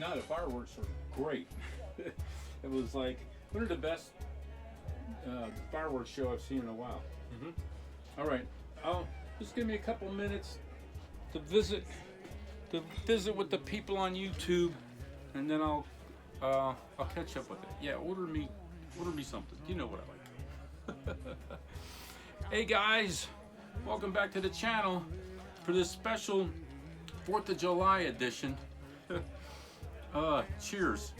No, the fireworks were great. It was like one of the best fireworks show I've seen in a while. All right, just give me a couple minutes to visit with the people on YouTube, and then I'll catch up with it. Yeah, order me something. You know what I like. Hey guys, welcome back to the channel for this special 4th of July edition. Cheers.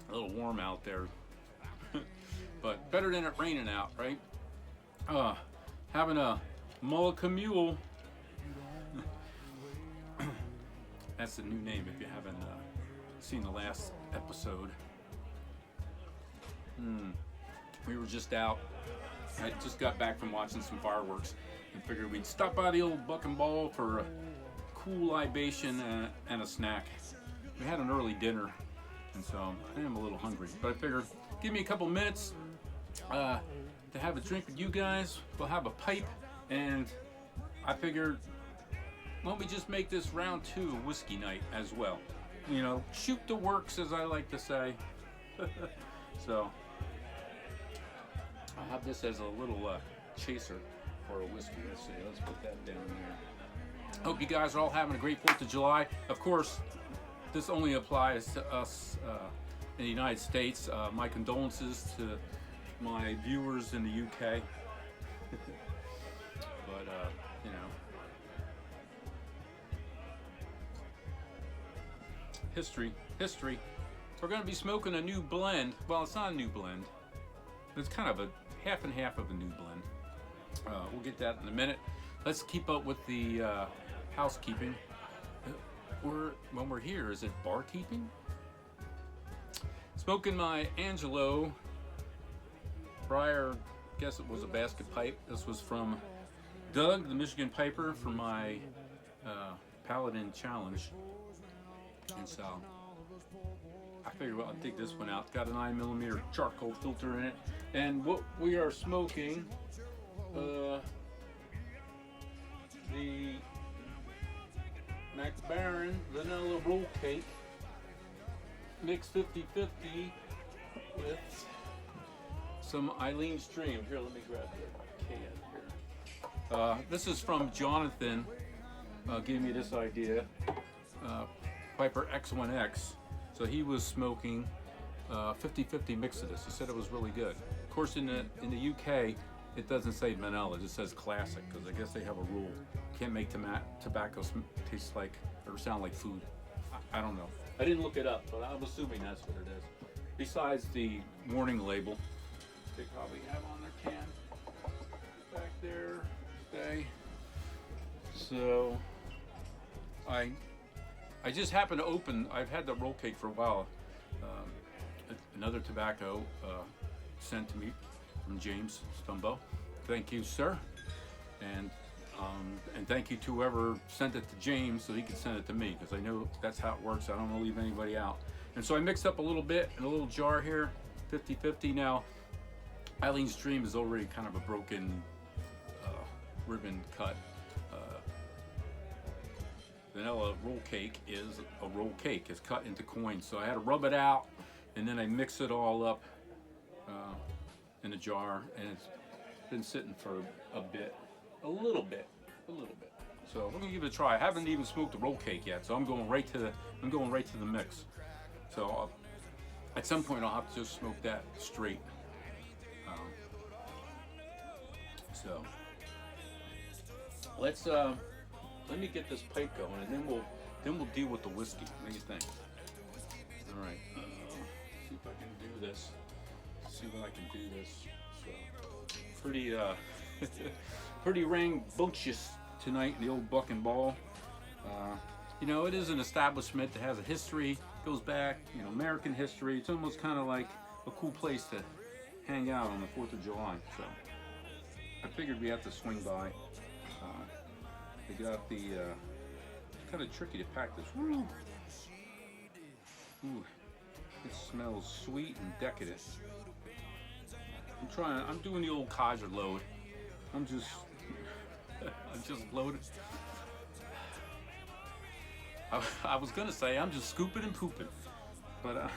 A little warm out there, but better than it raining out, right? Having a Mullica Mule. That's the new name if you haven't seen the last episode. We were just out. I just got back from watching some fireworks and figured we'd stop by the old Buck and Ball for a cool libation and a snack. We had an early dinner, and so I am a little hungry. But I figured, give me a couple minutes to have a drink with you guys. We'll have a pipe, and I figured, why don't we just make this round 2 of whiskey night as well? You know, shoot the works, as I like to say. So I'll have this as a little chaser for a whiskey. Let's see, let's put that down there. Hope you guys are all having a great 4th of July. Of course, this only applies to us in the United States. My condolences to my viewers in the UK. But, you know, history. We're going to be smoking a new blend. Well, it's not a new blend. It's kind of a half and half of a new blend. We'll get that in a minute. Let's keep up with the housekeeping. When we're here, is it barkeeping? Smoking my Angelo Briar, guess it was a basket pipe. This was from Doug, the Michigan Piper, for my Paladin Challenge. And so I figured, well, I'll take this one out. It's got a 9mm charcoal filter in it. And what we are smoking, the McBaron Vanilla Roll Cake, mixed 50-50 with some Eileen's Dream. Here, let me grab the can here. This is from Jonathan, gave me this idea. Piper X1X. So he was smoking 50-50 mix of this. He said it was really good. Of course, in the UK, it doesn't say vanilla, it just says classic, because I guess they have a rule. Can't make tobacco taste like or sound like food. I don't know. I didn't look it up, but I'm assuming that's what it is. Besides the warning label, they probably have on their can back there. Stay. So I just happened to open. I've had the roll cake for a while. Another tobacco sent to me from James Stumbo. Thank you, sir, and thank you to whoever sent it to James so he could send it to me, because I know that's how it works. I don't want to leave anybody out. And so I mixed up a little bit in a little jar here, 50-50. Now, Eileen's Dream is already kind of a broken ribbon cut. Vanilla roll cake is a roll cake. It's cut into coins. So I had to rub it out, and then I mix it all up in a jar, and it's been sitting for a little bit. So we're gonna give it a try. I haven't even smoked the roll cake yet, so I'm going right to the mix. So at some point I'll have to just smoke that straight. So let me get this pipe going, and then we'll deal with the whiskey. What do you think? All right. See if I can do this. See what I can do this. So pretty rambunctious tonight in the old Buck and Ball. You know, it is an establishment that has a history, goes back, you know, American history. It's almost kind of like a cool place to hang out on the 4th of July. So I figured we have to swing by. They got the, it's kind of tricky to pack this. Ooh, it smells sweet and decadent. I'm doing the old codger load. I'm just loaded. I was gonna say I'm just scooping and pooping, but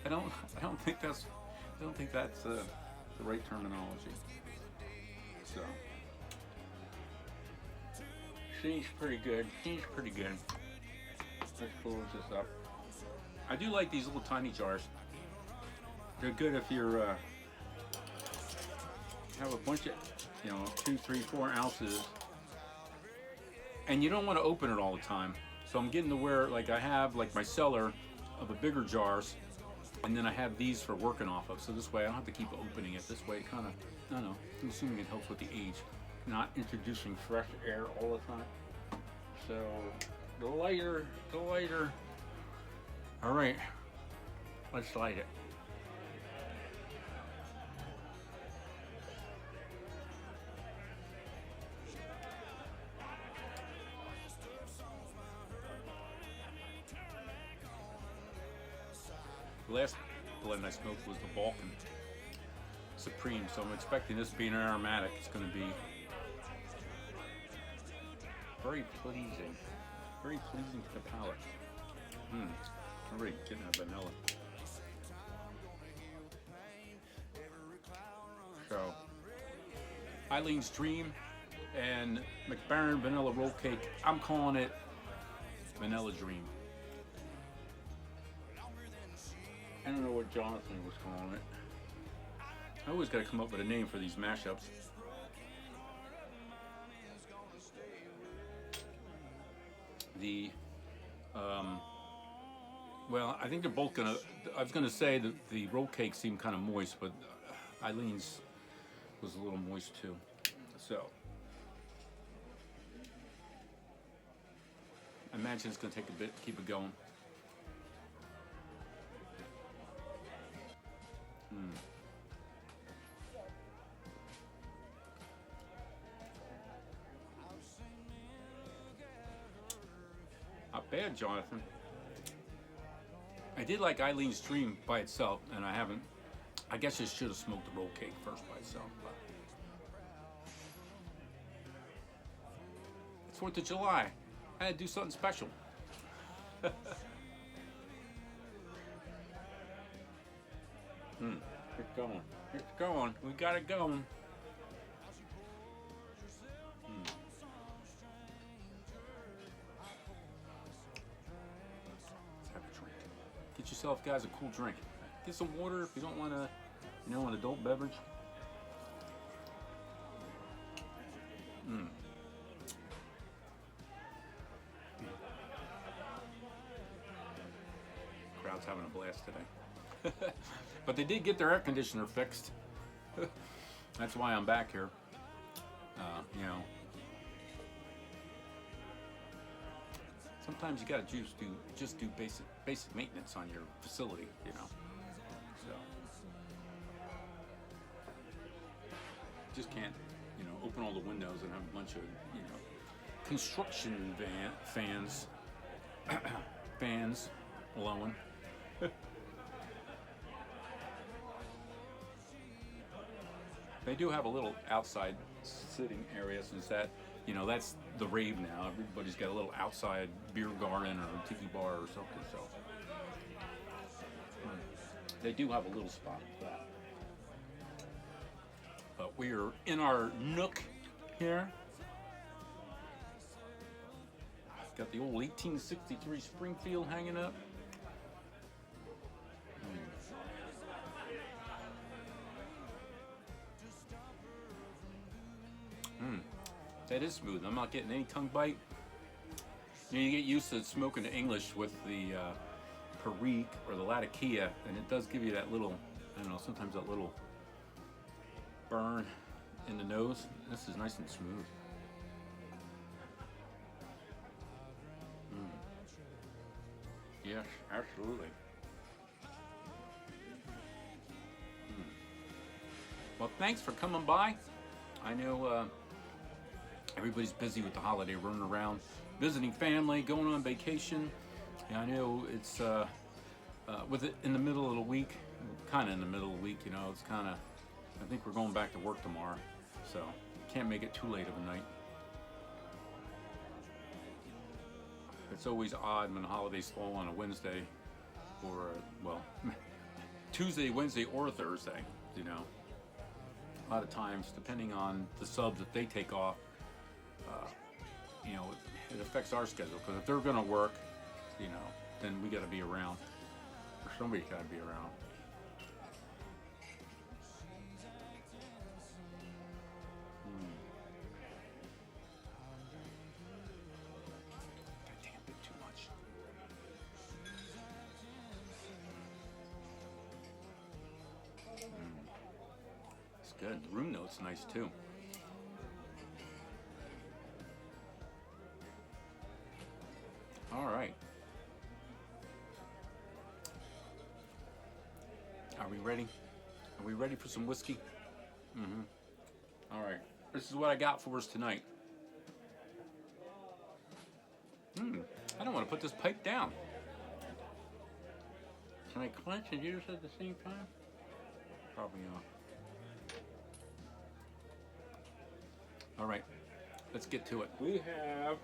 I don't think that's the right terminology. So she's pretty good. She's pretty good. Let's close this up. I do like these little tiny jars. They're good if you're have a bunch of, 2, 3, 4 ounces, and you don't want to open it all the time. So I'm getting to where, like, I have like my cellar of the bigger jars, and then I have these for working off of. So this way I don't have to keep opening it. This way it kind of, I don't know, I'm assuming it helps with the age, not introducing fresh air all the time. So the lighter. All right, let's light it. The last blend I smoked was the Balkan Supreme, so I'm expecting this being an aromatic. It's going to be very pleasing to the palate. Already getting that vanilla. So, Eileen's Dream and McBaron Vanilla Roll Cake. I'm calling it Vanilla Dream. I don't know what Jonathan was calling it. I always got to come up with a name for these mashups. Well, I think they're both gonna. I was gonna say that the roll cake seemed kind of moist, but Eileen's was a little moist too. So I imagine it's gonna take a bit to keep it going. Not bad, Jonathan. I did like Eileen's Dream by itself, and I haven't. I guess I should have smoked the roll cake first by itself. But it's 4th of July. I had to do something special. It's going. It's going. We got it going. Get yourself, guys, a cool drink. Get some water if you don't want to, an adult beverage. Crowd's having a blast today. But they did get their air conditioner fixed. That's why I'm back here. Sometimes you gotta just do basic maintenance on your facility, So just can't, open all the windows and have a bunch of, construction fans blowing. They do have a little outside sitting area, since that, that's the rave now. Everybody's got a little outside beer garden or tiki bar or something. So they do have a little spot for that. But we are in our nook here. Got the old 1863 Springfield hanging up. That is smooth. I'm not getting any tongue bite. You get used to smoking the English with the Perique or the Latakia, and it does give you that little, sometimes that little burn in the nose. This is nice and smooth. Yes, absolutely. Well, thanks for coming by. I know everybody's busy with the holiday, running around, visiting family, going on vacation. And I know it's with it in the middle of the week, kind of in the middle of the week. It's kind of. I think we're going back to work tomorrow, so can't make it too late of a night. It's always odd when the holidays fall on a Wednesday or, well, Tuesday, Wednesday, or Thursday, you know. A lot of times, depending on the subs that they take off, you know, it affects our schedule. Because if they're going to work, you know, then we got to be around. Or somebody's got to be around. Damn, bit too much. It's good. The room note's nice too. All right. Are we ready? Are we ready for some whiskey? Mm-hmm. All right. This is what I got for us tonight. I don't want to put this pipe down. Can I clench and use it at the same time? Probably not. All right. Let's get to it. We have...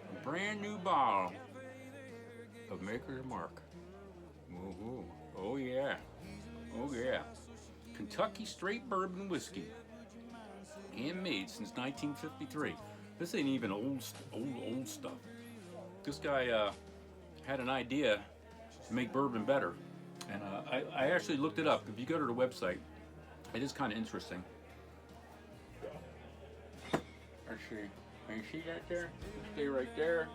a brand new bottle of Maker's Mark. Woohoo. Oh yeah. Oh yeah. Kentucky straight bourbon whiskey. Handmade since 1953. This ain't even old stuff. This guy had an idea to make bourbon better. And I actually looked it up. If you go to the website, it is kind of interesting. Let's see. Can you see that there? Stay right there.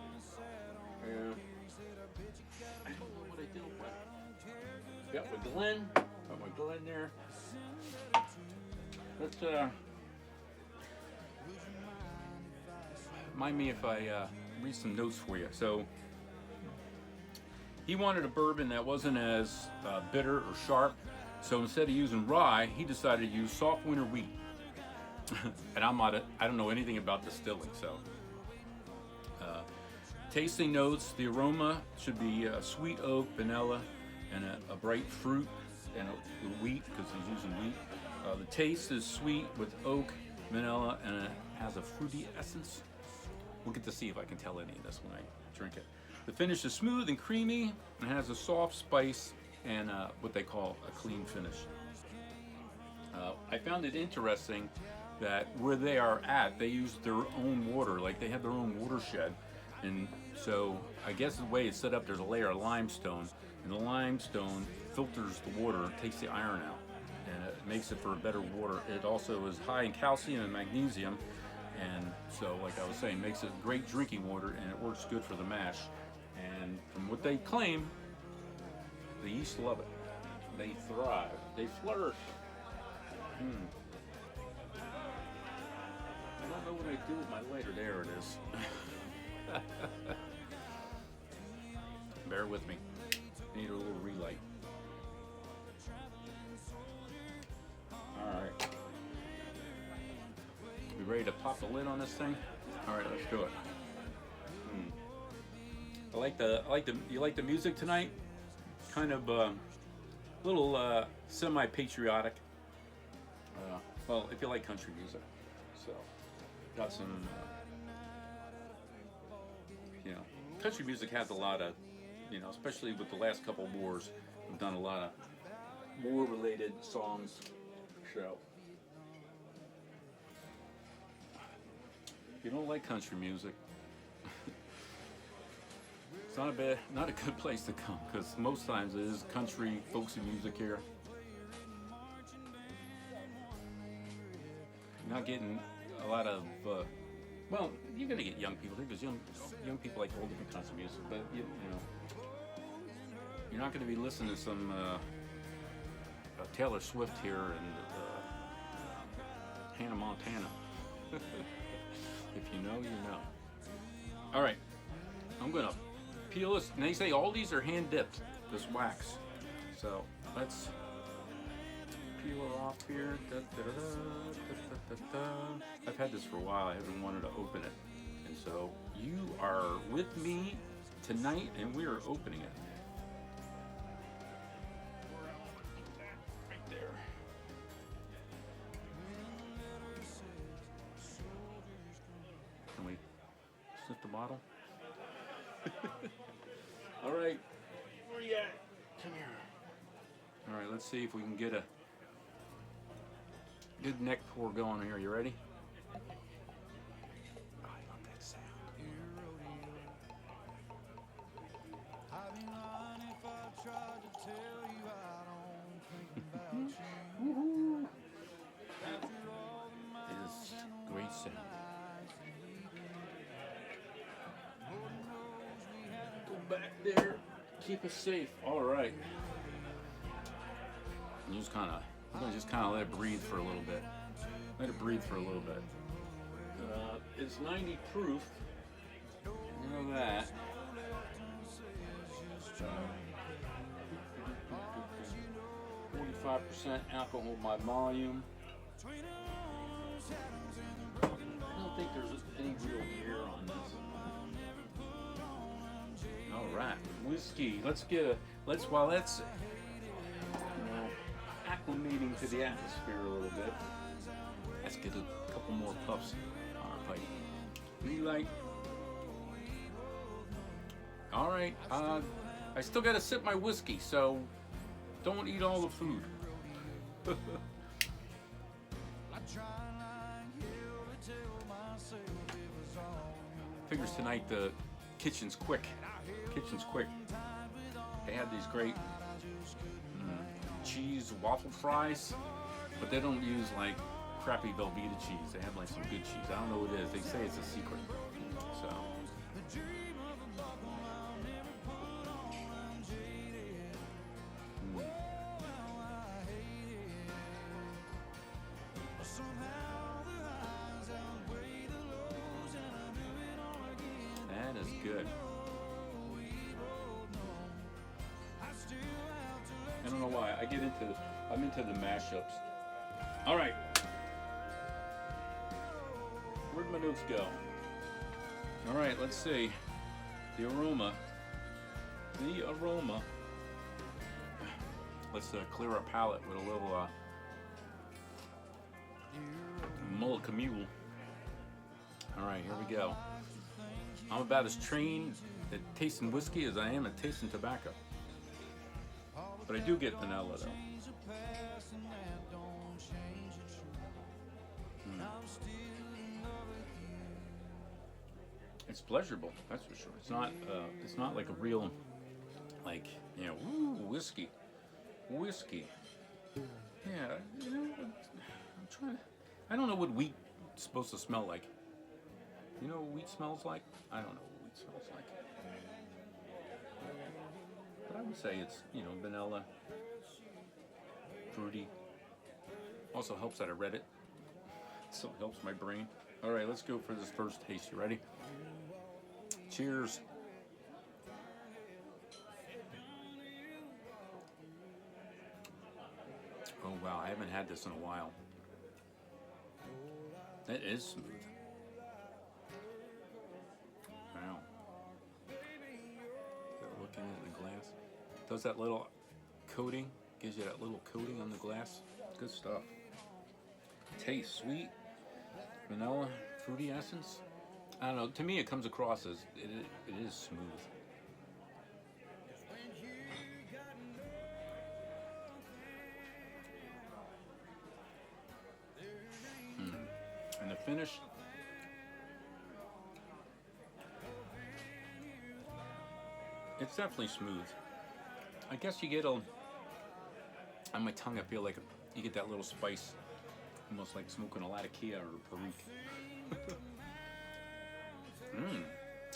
Yeah. I don't know what I did with. Got my Glen. Got my Glen there. Let's mind me if I read some notes for you. So he wanted a bourbon that wasn't as bitter or sharp. So instead of using rye, he decided to use soft winter wheat. And I don't know anything about distilling, so. Tasting notes, the aroma should be sweet oak, vanilla, and a bright fruit, and wheat, because he's using wheat. The taste is sweet with oak, vanilla, and it has a fruity essence. We'll get to see if I can tell any of this when I drink it. The finish is smooth and creamy, and has a soft spice and what they call a clean finish. I found it interesting that where they are at, they use their own water, like they have their own watershed. And so I guess the way it's set up, there's a layer of limestone, and the limestone filters the water, takes the iron out, and it makes it for a better water. It also is high in calcium and magnesium, and so like I was saying, makes it great drinking water, and it works good for the mash. And from what they claim, the yeast love it. They thrive. They flourish. I don't know what I do with my lighter. There it is. Bear with me. I need a little relight. Alright. We ready to pop the lid on this thing? Alright, let's do it. You like the music tonight? Kind of little semi-patriotic. Well, if you like country music. So, got some, you know, country music has a lot of, you know, especially with the last couple of wars, we've done a lot of war-related songs. So, if you don't like country music, it's not a good place to come, because most times it is country, folksy music here. You're not getting a lot of, well, you're gonna get young people here, because young people like all different kinds of music, but you know, you're not gonna be listening to some Taylor Swift here and Hannah Montana. If you know, you know. All right, I'm gonna peel this, and they say all these are hand dipped, this wax. So let's peel it off here. Da, da, da, da, da, da, da. I've had this for a while. I haven't wanted to open it, and so you are with me tonight, and we are opening it. Right there. lift the bottle. All right. Where you at? Come here. All right, let's see if we can get a good neck pour going here. You ready? Oh, I love that sound. Woohoo! It is great sound. Go back there. Keep us safe. All right. You just kind of, I'm gonna just kind of let it breathe for a little bit. Let it breathe for a little bit. It's 90 proof. You know that. 45% alcohol by volume. I don't think there's any real year on this. All right, whiskey. While that's acclimating to the atmosphere a little bit, let's get a couple more puffs on our pipe. All right, I still gotta sip my whiskey, so don't eat all the food. Figures tonight the kitchen's quick. They had these great cheese waffle fries, but they don't use like crappy Velveeta cheese. They have like some good cheese. I don't know what it is. They say it's a secret. So. That is good. I don't know why. I'm into the mashups. All right. Where'd my notes go? All right, let's see. The aroma. Let's clear our palate with a little Mullica Mule. All right, here we go. I'm about as trained at tasting whiskey as I am at tasting tobacco. But I do get vanilla though. It's pleasurable, that's for sure. It's not like a real, like, you know, whiskey. Yeah, you know, I'm trying to. I don't know what wheat's supposed to smell like. You know what wheat smells like? I don't know what wheat smells like. But I would say it's, you know, vanilla, fruity. Also helps that I read it. So it helps my brain. All right, let's go for this first taste. You ready? Cheers. Oh wow, I haven't had this in a while. It is smooth. Wow. Looking at the glass. Does that little coating, gives you that little coating on the glass. Good stuff. Taste sweet, vanilla, fruity essence. I don't know, to me it comes across as, it is smooth. And the finish, it's definitely smooth. I guess you get on my tongue, I feel like you get that little spice, almost like smoking a latakia or a Perique.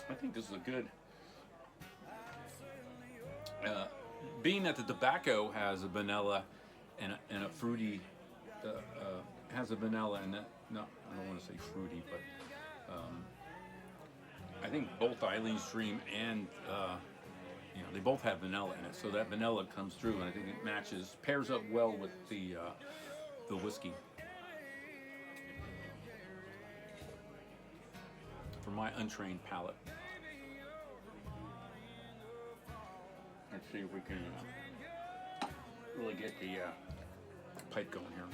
I think this is a good. Being that the tobacco has a vanilla and a fruity, has a vanilla and no, I don't want to say fruity, but I think both Eileen's Dream and you know, they both have vanilla in it, so that vanilla comes through, and I think it pairs up well with the whiskey. For my untrained palate. Let's see if we can really get the pipe going here.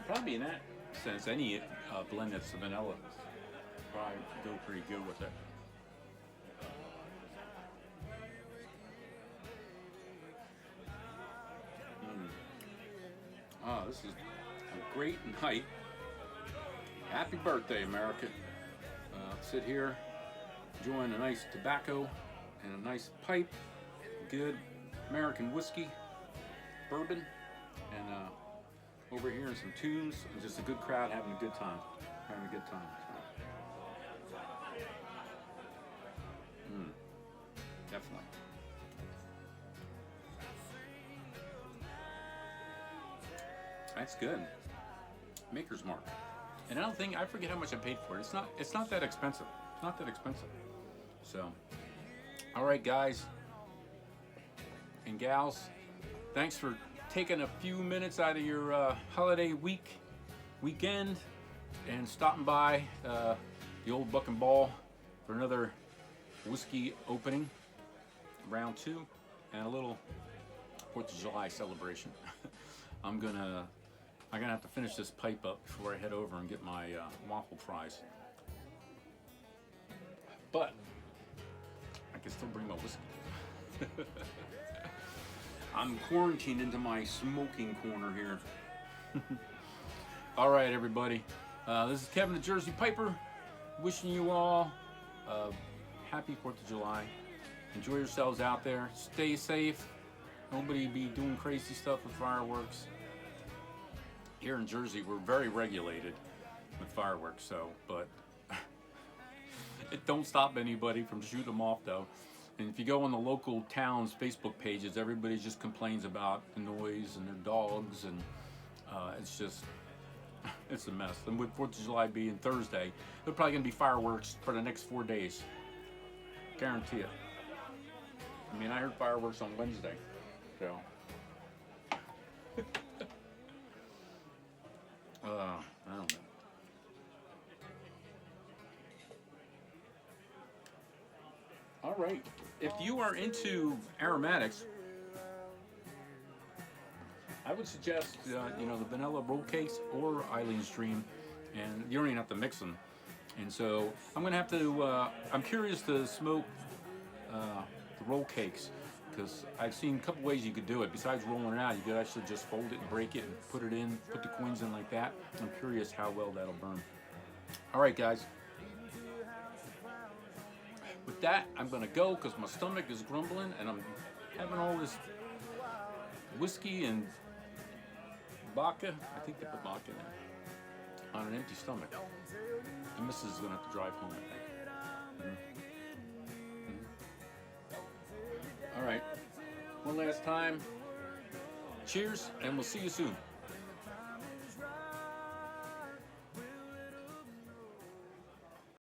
Probably in that sense, any blend that's vanilla probably go pretty good with it. This is a great night. Happy birthday, America. Sit here, enjoying a nice tobacco and a nice pipe, good American whiskey, bourbon, and over here in some tunes, and just a good crowd having a good time. Definitely. That's good. Maker's Mark. And I forget how much I paid for it. It's not that expensive. It's not that expensive. So, all right, guys and gals, thanks for taking a few minutes out of your holiday weekend and stopping by the old Buck and Ball for another whiskey opening, round 2, and a little 4th of July celebration. I'm gonna have to finish this pipe up before I head over and get my waffle fries. But I can still bring my whiskey. I'm quarantined into my smoking corner here. All right, everybody. This is Kevin the Jersey Piper, wishing you all happy 4th of July. Enjoy yourselves out there. Stay safe. Nobody be doing crazy stuff with fireworks. Here in Jersey, we're very regulated with fireworks, but it don't stop anybody from shooting them off, though. And if you go on the local town's Facebook pages, everybody just complains about the noise and their dogs, and it's a mess. And with 4th of July being Thursday, they're probably going to be fireworks for the next 4 days. Guarantee it. I mean, I heard fireworks on Wednesday, so. I don't know. All right. If you are into aromatics, I would suggest the vanilla roll cakes or Eileen's Dream, and you don't even have to mix them. And so I'm gonna have to. I'm curious to smoke the roll cakes, because I've seen a couple ways you could do it. Besides rolling it out, you could actually just fold it and break it and put it in, put the coins in like that. I'm curious how well that'll burn. All right, guys. With that, I'm gonna go because my stomach is grumbling and I'm having all this whiskey and vodka. I think they put vodka in there on an empty stomach. The missus is gonna have to drive home, I think. All right, one last time. Cheers, and we'll see you soon.